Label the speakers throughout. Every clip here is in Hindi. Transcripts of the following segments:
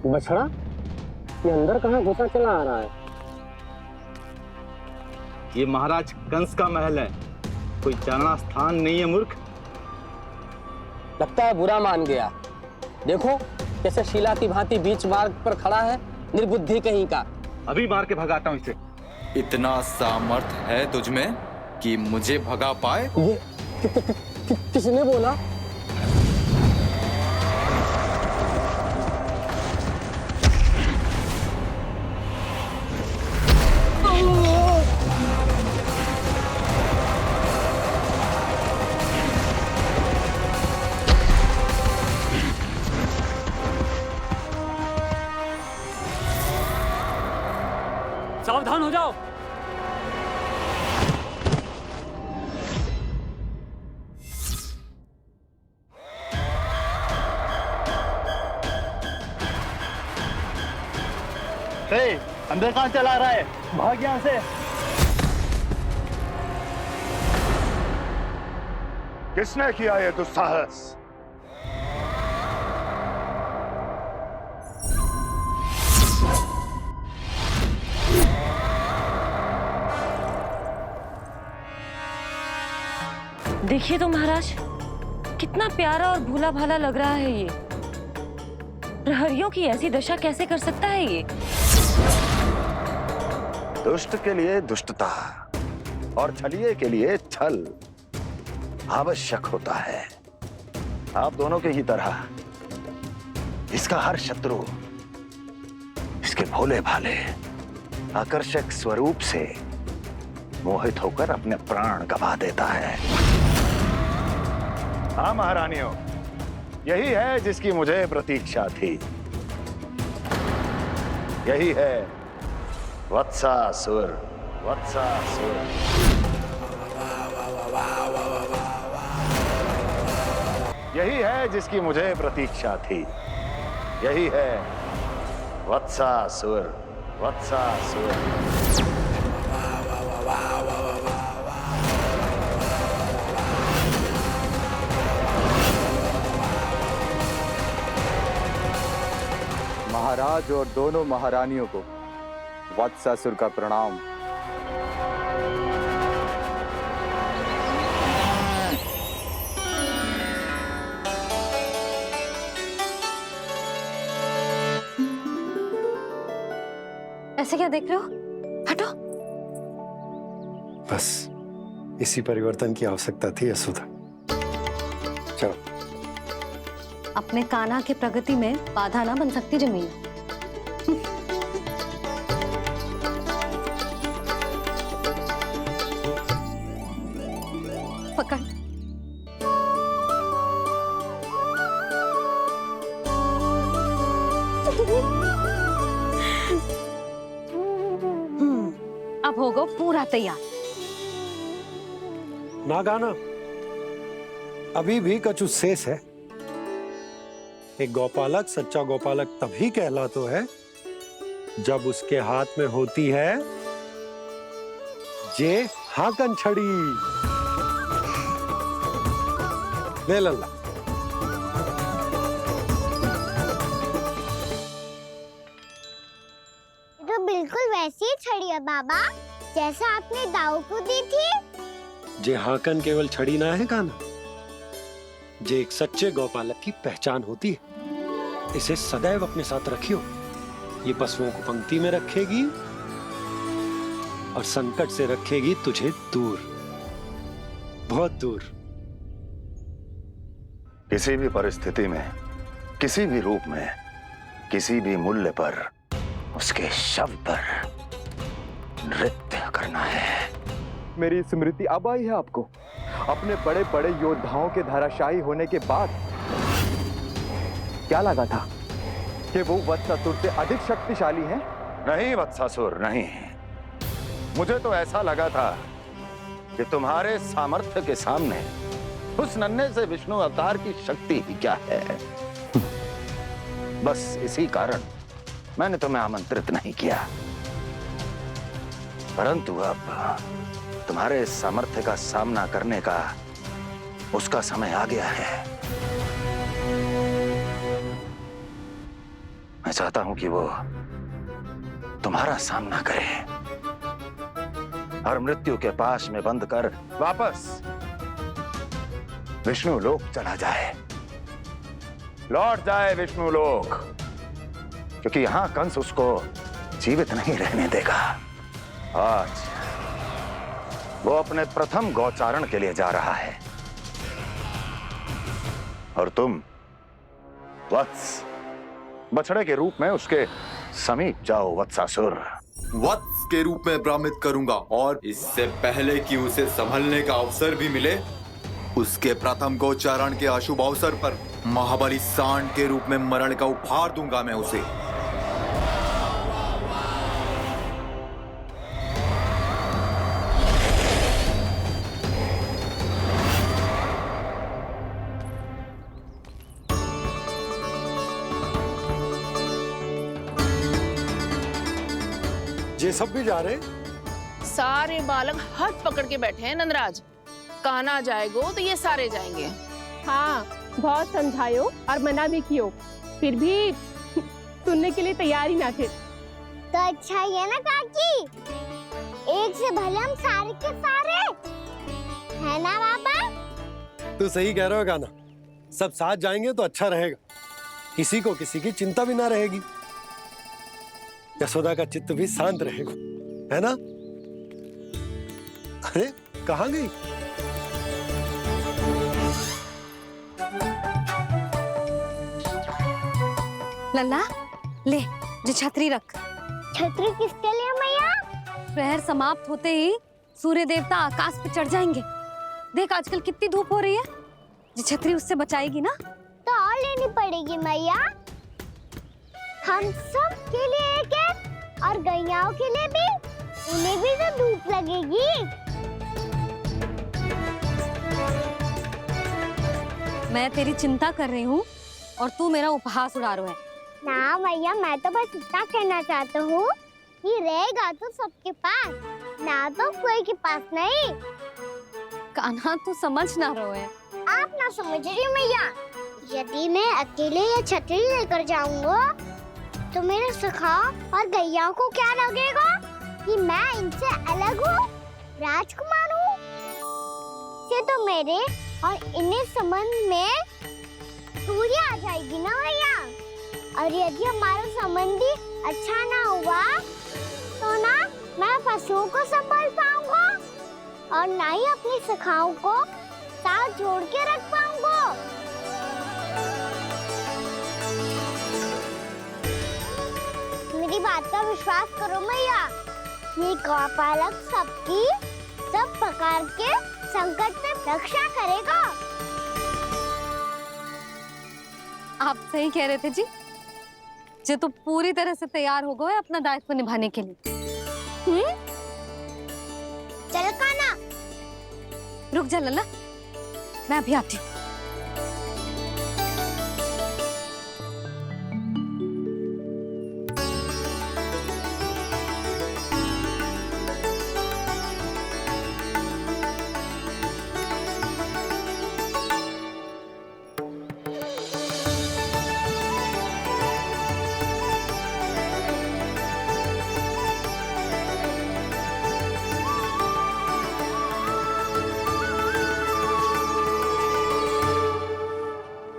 Speaker 1: बछड़ा ये अंदर कहाँ घुसा चला आ रहा है?
Speaker 2: ये महाराज कंस का महल है, कोई जाना स्थान नहीं है मूर्ख।
Speaker 1: लगता है बुरा मान गया। देखो कैसे शीला की भांति बीच मार्ग पर खड़ा है, निर्बुद्धि कहीं का।
Speaker 2: अभी मार के भगाता हूँ इसे।
Speaker 3: इतना सामर्थ है तुझमें कि मुझे भगा पाए?
Speaker 1: ये किसने बोला?
Speaker 4: सावधान हो जाओ।
Speaker 2: अंदर कहाँ चला रहा है? भाग यहाँ से।
Speaker 5: किसने किया ये दुस्साहस?
Speaker 6: देखिए तो महाराज, कितना प्यारा और भोला भाला लग रहा है ये। प्रहरियों की ऐसी दशा कैसे कर सकता है ये?
Speaker 5: दुष्ट के लिए दुष्टता और छलिए के लिए छल आवश्यक होता है। आप दोनों के ही तरह इसका हर शत्रु इसके भोले भाले आकर्षक स्वरूप से मोहित होकर अपने प्राण गंवा देता है। हाँ महारानियों, यही है जिसकी मुझे प्रतीक्षा थी। यही है वत्सासुर। वत्सासुर यही है जिसकी मुझे प्रतीक्षा थी। यही है वत्सासुर। वत्सासुर
Speaker 3: महाराज और दोनों महारानियों को वत्सासुर का प्रणाम।
Speaker 6: ऐसे क्या देख रहे हो? हटो।
Speaker 7: बस इसी परिवर्तन की आवश्यकता थी यशोदा। चलो।
Speaker 6: अपने कान्हा के प्रगति में बाधा ना बन सकती जमीन। पकड़। अब होगा पूरा तैयार।
Speaker 7: ना गाना, अभी भी कछु शेष है। एक गौपालक सच्चा गौपालक तभी कहलाता है जब उसके हाथ में होती है जे हाकन छड़ी। ले लल्ला।
Speaker 8: तो बिल्कुल वैसी ही छड़ी है बाबा, जैसा आपने दाऊ को दी थी।
Speaker 7: जे हाकन केवल छड़ी ना है काना, जे एक सच्चे गौपालक की पहचान होती है। इसे सदैव अपने साथ रखियो। ये पशुओं को पंक्ति में रखेगी और संकट से रखेगी तुझे दूर, बहुत दूर।
Speaker 5: किसी भी परिस्थिति में, किसी भी रूप में, किसी भी मूल्य पर उसके शव पर नृत्य करना है।
Speaker 9: मेरी स्मृति अब आई है आपको? अपने बड़े बड़े योद्धाओं के धराशायी होने के बाद क्या लगा था कि वो वत्सासुर से अधिक शक्तिशाली हैं?
Speaker 5: नहीं वत्सासुर, नहीं। मुझे तो ऐसा लगा था कि तुम्हारे सामर्थ्य के सामने उस नन्हे से विष्णु अवतार की शक्ति ही क्या है। बस इसी कारण मैंने तुम्हें आमंत्रित नहीं किया। परंतु अब तुम्हारे सामर्थ्य का सामना करने का उसका समय आ गया है। मैं चाहता हूं कि वो तुम्हारा सामना करे और मृत्यु के पास में बंद कर वापस विष्णु लोक चला जाए, लौट जाए विष्णु लोक, क्योंकि यहां कंस उसको जीवित नहीं रहने देगा। आज वो अपने प्रथम गौचारण के लिए जा रहा है और तुम वत्स बछड़े के रूप में उसके समीप जाओ वत्सासुर।
Speaker 3: वत्स के रूप में भ्रमित करूंगा और इससे पहले कि उसे संभलने का अवसर भी मिले, उसके प्रथम गोचारण के अशुभ अवसर पर महाबली सांड के रूप में मरण का उपहार दूंगा मैं उसे।
Speaker 7: ये सब भी जा रहे?
Speaker 10: सारे बालक हाथ पकड़ के बैठे हैं नंदराज। कान्हा जाएगो तो ये सारे जाएंगे।
Speaker 11: हाँ, बहुत समझायो और मना भी कियो, फिर भी सुनने के लिए तैयार ही ना थे।
Speaker 8: तो अच्छा ही है ना काकी, एक से भले हम सारे के सारे, है ना बाबा?
Speaker 7: तू सही कह रहा हो कान्हा, सब साथ जाएंगे तो अच्छा रहेगा, किसी को किसी की चिंता भी ना रहेगी, यशोदा का चित्त भी शांत रहेगा, है ना? अरे कहाँ गई?
Speaker 12: लल्ला ले, जो छतरी रख।
Speaker 8: छतरी किसके लिए मैया?
Speaker 12: प्रहर समाप्त होते ही सूर्य देवता आकाश पे चढ़ जाएंगे। देख आजकल कितनी धूप हो रही है, जो छतरी उससे बचाएगी ना।
Speaker 8: तो और लेनी पड़ेगी मैया, हम सब के लिए एक एक और गैयाओं के लिए भी, उन्हें भी तो धूप लगेगी।
Speaker 12: मैं तेरी चिंता कर रही हूँ और तू मेरा उपहास उड़ा रहा है।
Speaker 8: ना भैया, मैं तो बस इतना कहना चाहता हूँ कि रहेगा तो सबके पास, ना तो कोई के पास नहीं।
Speaker 12: कान्हा तू समझ ना रहो है।
Speaker 8: आप ना समझ रही मैया, यदि मैं अकेले ये छतरी लेकर जाऊंगा तो मेरे सखा और गैयाओं को क्या लगेगा कि मैं इनसे अलग हूँ, राजकुमार हूँ। से तो मेरे और इन्हें संबंध में दूरी आ जाएगी ना भैया। और यदि हमारा संबंध ही अच्छा ना हुआ तो ना मैं पशुओं को संभाल पाऊंगा और ना ही अपनी सखाओं को साथ जोड़ के रख पाऊंगा। मेरी बात का विश्वास करो मैया, ये गौपालक सबकी सब प्रकार के संकट से रक्षा करेगा।
Speaker 12: आप सही कह रहे थे जी, जो तो पूरी तरह से तैयार हो गए अपना दायित्व निभाने के लिए।
Speaker 8: चल कान्हा।
Speaker 12: रुक जा लल्ला, मैं अभी आती हूँ।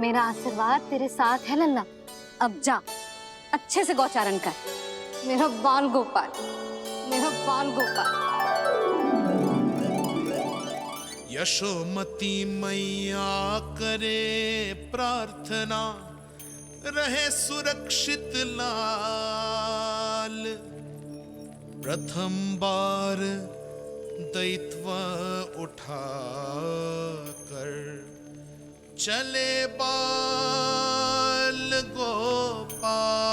Speaker 12: मेरा आशीर्वाद तेरे साथ है लल्ला। अब जा, अच्छे से गौचारण कर। मेरा बाल गोपाल, मेरा बाल गोपाल।
Speaker 13: यशोमती मैया करे प्रार्थना, रहे सुरक्षित लाल। प्रथम बार दैत्व उठा कर चले बाल गोपाल।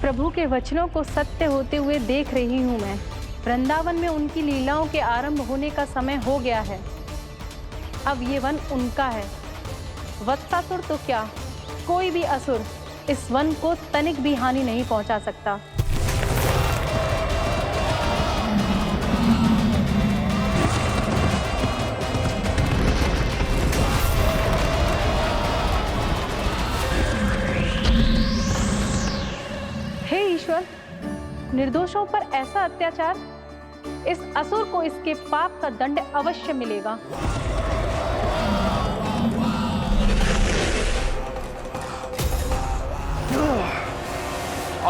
Speaker 11: प्रभु के वचनों को सत्य होते हुए देख रही हूँ मैं। वृंदावन में उनकी लीलाओं के आरंभ होने का समय हो गया है। अब ये वन उनका है। वत्सासुर तो क्या, कोई भी असुर इस वन को तनिक भी हानि नहीं पहुंचा सकता। हे ईश्वर, निर्दोषों पर ऐसा अत्याचार, इस असुर को इसके पाप का दंड अवश्य मिलेगा।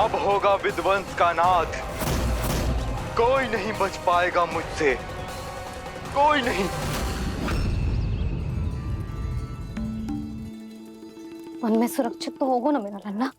Speaker 9: अब होगा विध्वंस का नाद। कोई नहीं बच पाएगा मुझसे, कोई नहीं।
Speaker 12: वन में सुरक्षित तो होगो ना मेरा लल्ला?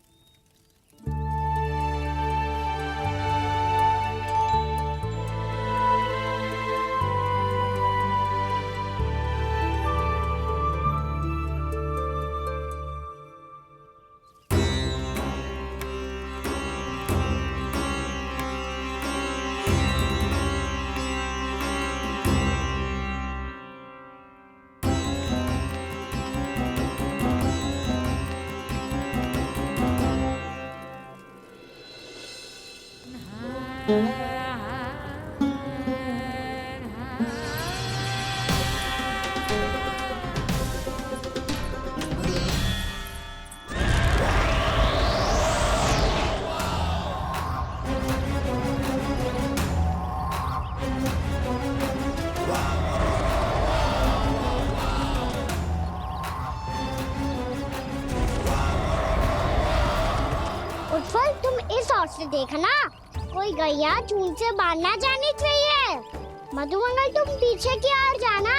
Speaker 8: उत्पल, तुम इस ओर से देखना, कोई गैया चून से बाहर ना जानी चाहिए। मधुमंगल, तुम पीछे की ओर जाना,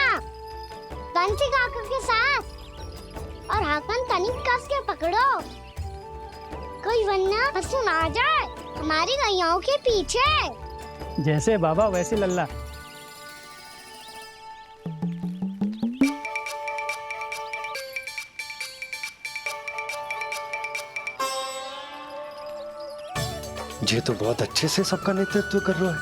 Speaker 8: कंसी काका के साथ। और हाकन तनिक कस के पकड़ो, कोई वरना पशु ना आ जाए हमारी गैयाओं के पीछे।
Speaker 4: जैसे बाबा वैसे लल्ला।
Speaker 7: ये तो बहुत अच्छे से सबका नेतृत्व कर रहा है।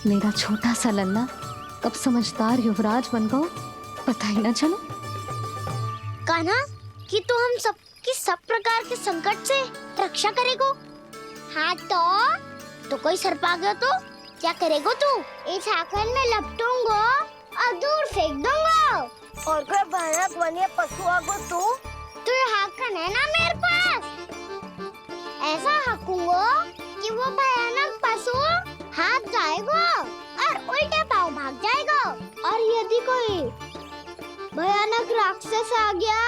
Speaker 12: मेरा छोटा सा लल्ला कब समझदार युवराज बन गो, पता ही ना चलो।
Speaker 8: कान्हा, कि तू हम सबकी सब प्रकार के संकट से रक्षा करेगो। हाँ तो कोई सर्प आ गया तो क्या करेगो तू? इस हाकन में लपटूंगा और दूर फेंक दूंगा। और कोई भयानक वन्य पशु आगो तो ये हाकन है ना मेरे पास, ऐसा हाकूंगा कि वो भयानक पशु हाथ जाएगा और उल्टे पांव भाग जाएगा। और यदि कोई भयानक राक्षस आ गया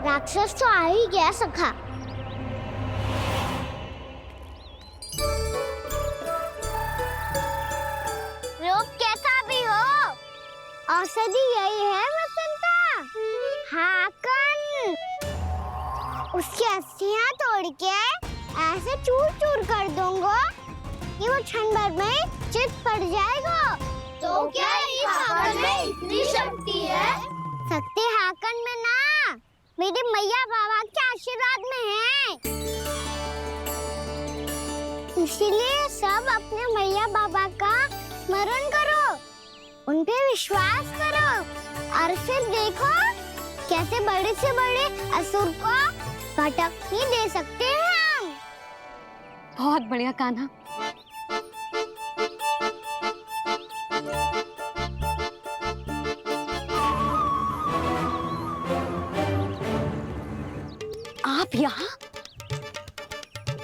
Speaker 8: राक्षस तो आ ही गया सखा। रोग कैसा भी हो, औषधि यही है वसंता। हाकन उसकी अस्थियां तोड़ के ऐसे चूर चूर कर दूंगा कि वो क्षण भर में चित पड़ जाएगा। तो क्या इस हाकन में इतनी शक्ति है? शक्ति हाकन में ना, मेरे मैया बाबा के आशीर्वाद में है। इसीलिए सब अपने मैया बाबा का स्मरण करो, उन पे विश्वास करो और फिर देखो कैसे बड़े से बड़े असुर को भटक ही दे सकते हैं हम।
Speaker 12: बहुत बढ़िया कान्हा। आप यहाँ?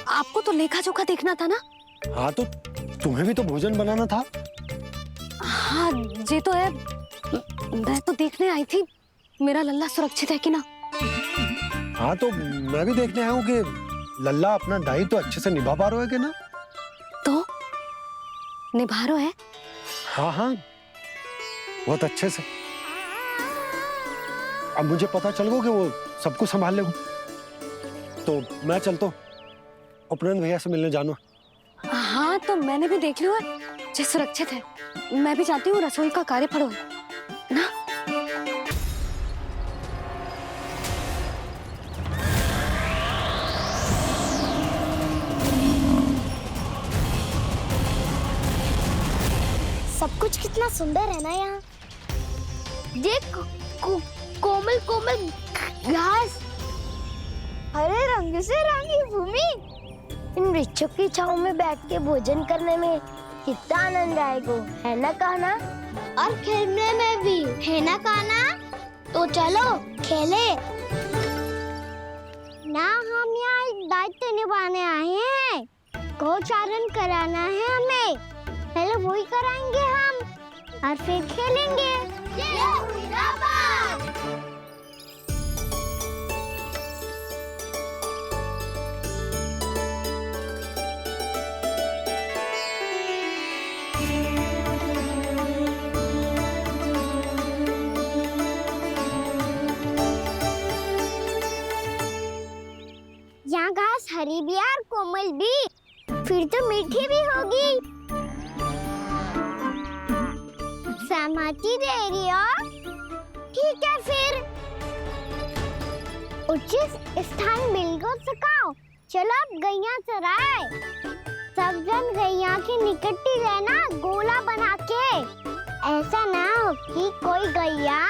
Speaker 12: आपको तो लेखा जोखा देखना था ना?
Speaker 7: हाँ तो तुम्हें भी तो भोजन बनाना था।
Speaker 12: हाँ ये तो है, मैं तो देखने आई थी मेरा लल्ला सुरक्षित है कि ना।
Speaker 7: हाँ तो मैं भी देखने आया हूँ कि लल्ला अपना दायित्व तो अच्छे से निभा पा रहे हो कि ना?
Speaker 12: तो निभा रहे है?
Speaker 7: हाँ हाँ, बहुत अच्छे से। अब मुझे पता चल गया कि वो सब कुछ संभाल लेगा, तो मैं चलता हूँ, उपनंद भैया से मिलने जाना।
Speaker 12: हाँ, तो मैंने भी देख लिया जो सुरक्षित है। मैं भी चाहती हूँ रसोई का कार्य पड़ो ना।
Speaker 8: सब कुछ कितना सुंदर है ना यहाँ। देख कोमल कोमल घास, हरे रंग से रंगी भूमि। इन वृक्षों की छांव में बैठ के भोजन करने में कितना आनंद आएगा, है ना कान्हा? और खेलने में भी, है ना कान्हा? तो चलो खेले ना। हम यहाँ एक दायित्व निभाने आए हैं, गौचारण कराना है हमें। पहले वही कराएंगे हम और फिर खेलेंगे। ये हुई ना बात। यहाँ घास हरी भी और कोमल भी, फिर तो मीठी भी होगी। सहमति दे रही हो? ठीक है फिर उचित स्थान मिलकर सकाओ। चलो अब गैया चराए। सब जन गैया के निकट ही रहना, गोला बना के। ऐसा ना हो कि कोई गैया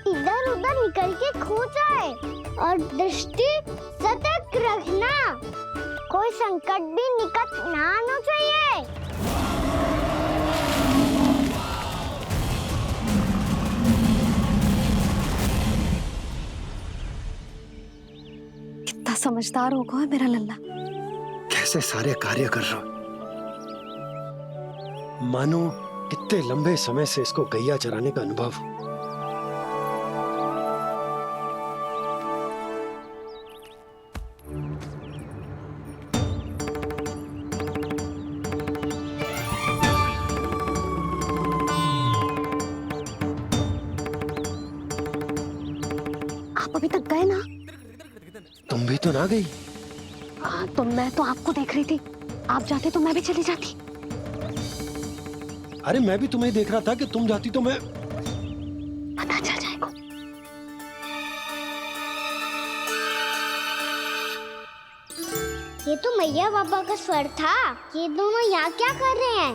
Speaker 8: इधर उधर निकल के खो जाए। और दृष्टि सतर्क रखना, कोई संकट भी निकट ना आना चाहिए।
Speaker 12: कितना समझदार होगा है मेरा लल्ला।
Speaker 7: कैसे सारे कार्य कर रहा, मानो कितने लंबे समय से इसको गैया चराने का अनुभव।
Speaker 12: आप अभी तक गए ना?
Speaker 7: तुम भी तो ना गई।
Speaker 12: तो मैं तो आपको देख रही थी, आप जाते तो मैं भी चली जाती।
Speaker 7: अरे मैं भी तुम्हें देख रहा था कि तुम जाती तो मैं।
Speaker 12: पता चल जाएगा।
Speaker 8: ये तो मैया बाबा का स्वर था। ये दोनों यहाँ क्या कर रहे हैं?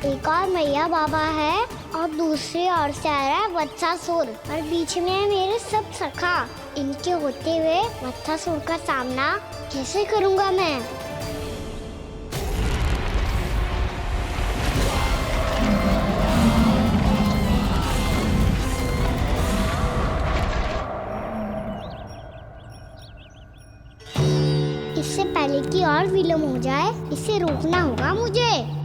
Speaker 8: एक और मैया बाबा है और दूसरी ओर से आ रहा है वत्सासुर, और बीच में है मेरे सब सखा। इनके होते हुए वत्सासुर का सामना कैसे करूंगा मैं? इससे पहले कि और विलम्ब हो जाए, इसे रोकना होगा मुझे।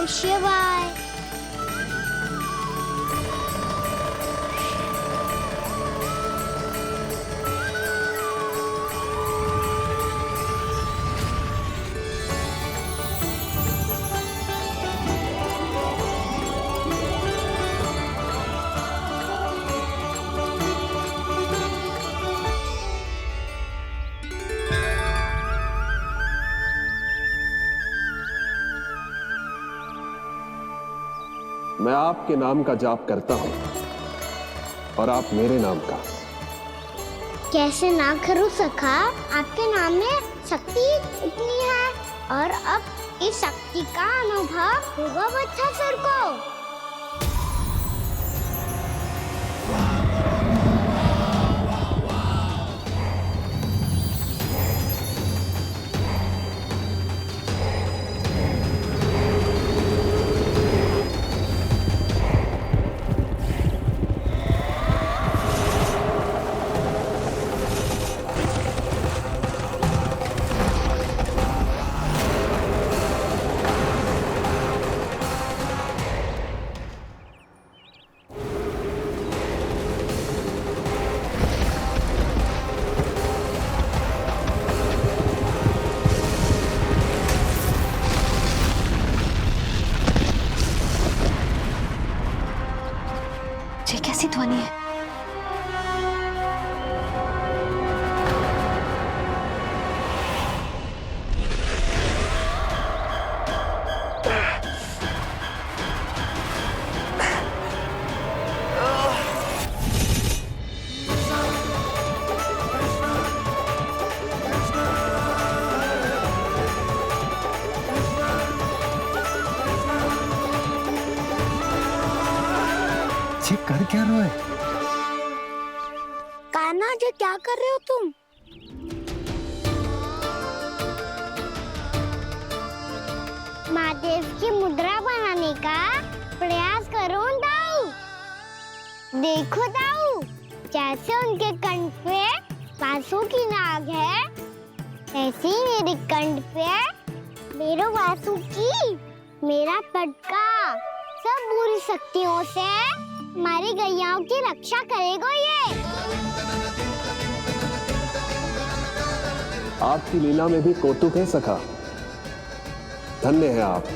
Speaker 8: नमः शिवाय।
Speaker 14: मैं आपके नाम का जाप करता हूं और आप मेरे नाम का।
Speaker 8: कैसे ना करूं सखा, आपके नाम में शक्ति इतनी है और अब इस शक्ति का अनुभव होगा वत्सासुर को।
Speaker 12: ये कैसी ध्वनि है?
Speaker 7: कर क्या रहे हो?
Speaker 8: कान्हा जी क्या कर रहे हो तुम? महादेव की मुद्रा बनाने का प्रयास करो दाऊ। देखो दाऊ, जैसे उनके कंठ पे वासु की नाग है, ऐसे ही मेरे कंठ पे मेरे वासु की मेरा पटका सब बुरी शक्तियों से हमारी गैयाओं की रक्षा करेगा ये।
Speaker 14: आपकी लीला में भी कौतुक है सखा। धन्य है आप।